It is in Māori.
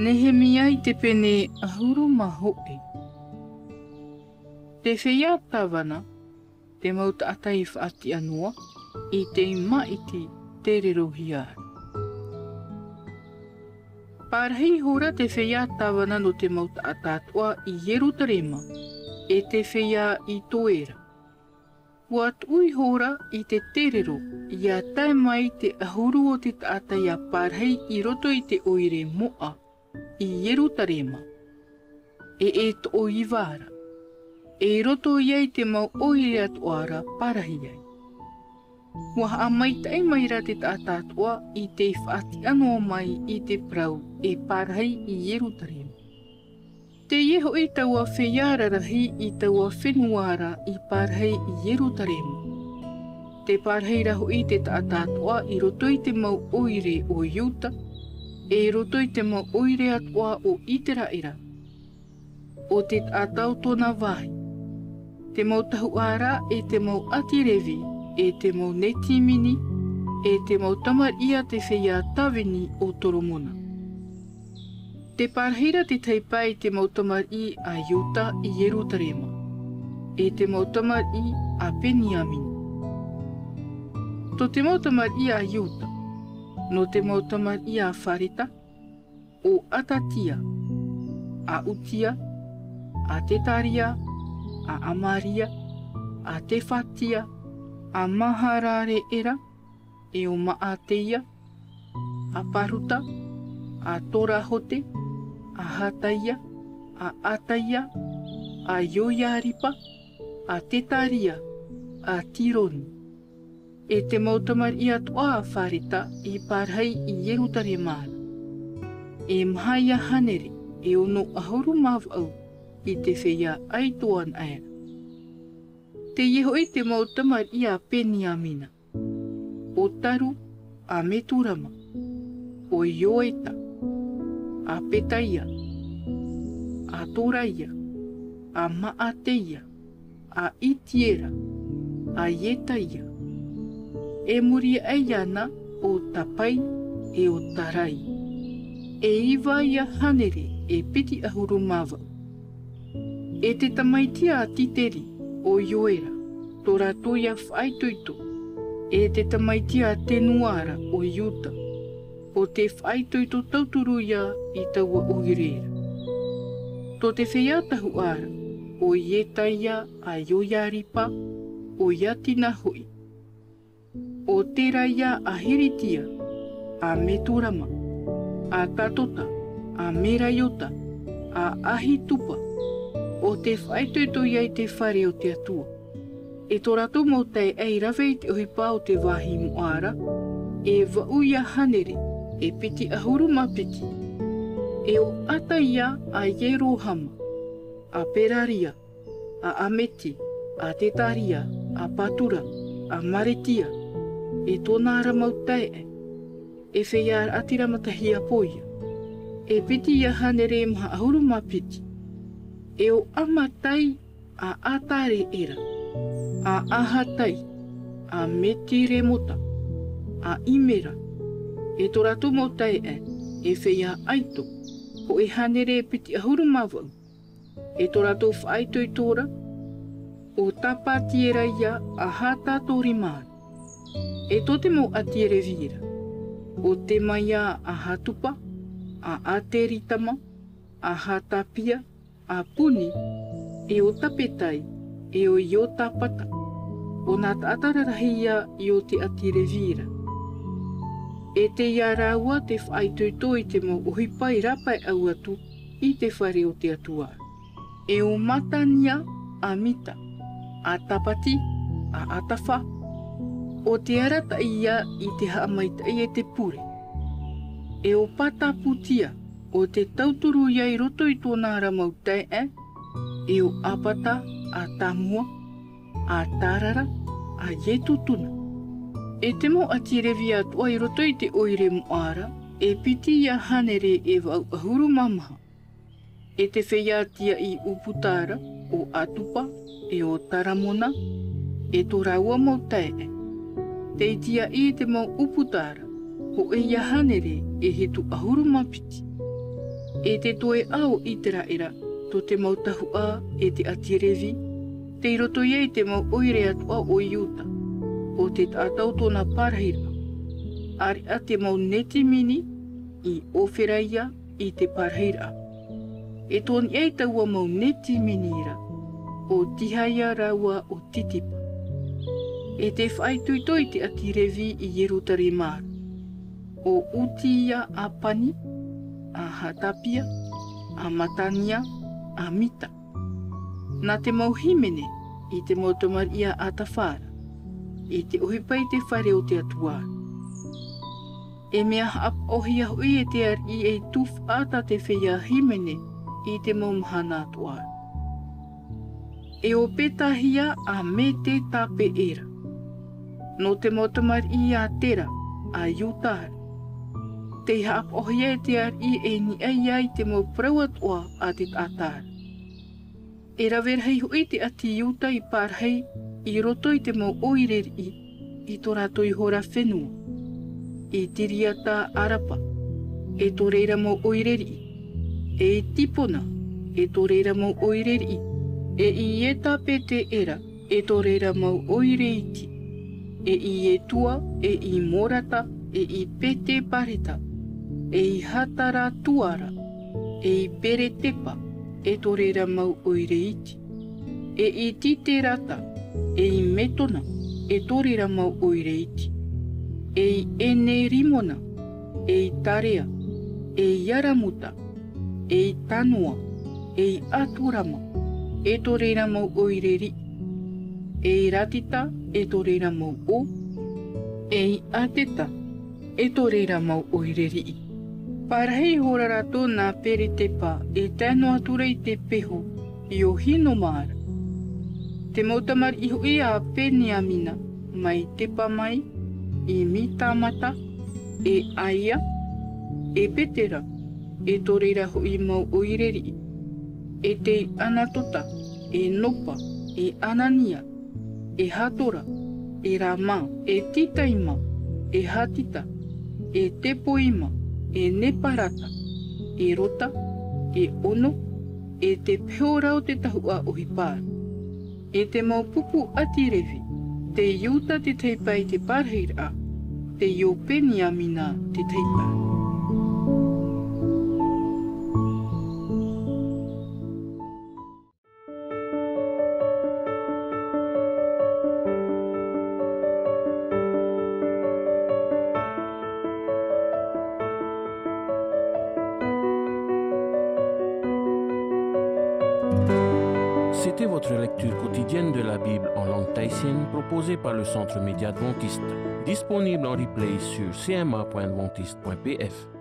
Nehemia I te pene ahuru mahoe. Te whea tawana, te mauta atai whaati anua, I te maiti te rerohiara. Pārhei hora te whea tawana no te mauta atatua I Yerutarema, e te whea I Toera. Ua tui hora I te terero, ia tae mai te ahuru o te taatai a pārhei I roto I te oire moa, I Yerutarema. E to I wāra. E roto iai te mau oire atuara parahi ai. Ua haa mai tai mai ra te taatatua I te whaati anō mai I te prau e pārhei I Yerutarema. Te ieho I taua wheiara rahi I taua whenuara I pārhei I Yerutarema. Te pārhei raho I te taatatua I roto I te mau oire o Iuta, e roto I te mau oire atua o Iteraera. O te taatau tōna wahi. Te mau tahuara e te mau atirevi, e te mau netimini, e te mau tamaria te whea tawini o Toromona. Te pārheira te teipai te mau tamari a Iuta I Yerutarema, e te mau tamari a Peniamini. To te mau tamari a Iuta, no te mau tamari a Wharita, o Atatia, a Utia, a Tetaria, a Amaria, a Tefatia, a Maharare Era, e o Maateia, a Paruta, a Torahote, a Hataia, a Ataia, a Yoiaripa, a Tetaria, a Tironi. E te mautamari atua a Wharita I pārhei I Yerutaremana. E mhaia hanere e ono ahuru mawau I te whea aitoan aera. Te ieho I te mautamari a Peniamina. O Taru a Meturama. O Ioeta. A Petaia. A Toraia. A Maateia. A Itiera. A Ietaia. E muri ai ana o Tapai e o Tarai. E iwa ia hanere e piti ahuru mawau. E te tamaitia a Titeri o Ioera, tō rātou ia whaitoito. E te tamaitia a Tenuara o Iuta, o te whaitoito tauturu ia I taua uireira. Tō te whea tahuara o Ietaia a Yoiaripa o Iatina hoi. O Teraia a Heritia, a Meturama, a Tatota, a Meraiota, a Ahitupa, o te whaitoito iai te whare o te atua. E tō rātou mau tei ei rawei te ohipā o te wāhi moara, e wauia hanere, e piti ahuru mapiti. E o Ataia a Yerohama, a Peraria, a Ameti, a Tetaria, a Patura, a Maretia, e tōna ara mau tei e wheiara atira matahia poia. E piti ia hanere maha ahuru mapiti. E o Amatai a Atare era, a Ahatai, a Metiremota, a Imera, e tō rātou mau tai e whea aito, ho e hanere piti ahuru mawau, e tō rātou whaaito I tōra, o Tapatiera ia a Hatatori māna, e tō te mau atiere vira, o te maia a Hatupa, a Ateritama, a Hatapia, a Puni, e o Tapetai, e o Iotapata, o nā taatararahia I o te atire vira. E te ia rāua te whaitoito I te mau ohipai rapai au atu I te whare o te atua. E o Matania a Mita, a Tapati, a Atafa, o te arata ia I te haamaitai e te pure. E o Pataputia, o te tauturu iai roto I tōna ramau tei e o Apata, a Tamua, a Tarara, a Yetutuna. E te mo atirevi atua I roto I te oire moara, e piti ia hanere e wau ahuru mamaha. E te wheiatia I Uputara, o Atupa, e o Taramona, e tō raua mau tei Te itia I te mau Uputara, ho e ia hanere e he tu ahuru mapiti. E te toe au I te raera, to te mau tahua e te atirevi, te iroto iei te mau oire atua o Iuta, o te tātau tōna parahira. Ari a te mau neti mini I oferaia I te parahira. E tōni ei taua mau neti minira, o tihaia raua o titipa. E te whai tuitoi te atirevi I Yerutaremara, o utia a pani, a hatapia, a matania, a mita. Nā te mau himene I te mau tamaria a tawhara, I te ohipai te whare o te atuara. E mea ap ohia hui e te ar I e tuf ata te whea himene I te mau mahana atuara. E o petahia a me te tape era. No te mau tamaria a tera, a Iutahara. Te hap ohia e te ar I e ni ai te mau prauatoa a te atara. E rawerhei hui te ati Iuta I parhei I roto I te mau oireri I tō rato I hora whenua. E tiriata arapa, e tō reira mau oireri. E tipona, e tō reira mau oireri. E I e tape te era, e tō reira mau oireiti. E I e tua, e I morata, e I pete pareta. E I hatara tuara, e I bere tepa, e tō reira mau oireiti. E I tite rata, e I metona, e tō reira mau oireiti. E I ene rimona, e I tarea, e I yaramuta, e I tanua, e I aturama, e tō reira mau oireri. E I ratita, e tō reira mau o, e I ateta, e tō reira mau oireri. Parahei hora rato nā pere te pā e tēno aturei te peho I o hino māra. Te mautamar I hui a Peniamina mai tepa mai, I mitamata, e aia, e petera, e tō reira hui mau oireri. E te anatota, e nopa, e anania, e hatora, e rama, e titaima, e hatita, e tepoima, e neparata, e rota, e ono, e te peorau te tahua o hipāra. E te mau pupu atirevi, te Iuta te teipai te parheira, te Io Peniamina te teipai. C'était votre lecture quotidienne de la Bible en langue tahitienne proposée par le Centre Média Adventiste, disponible en replay sur cma.adventiste.pf.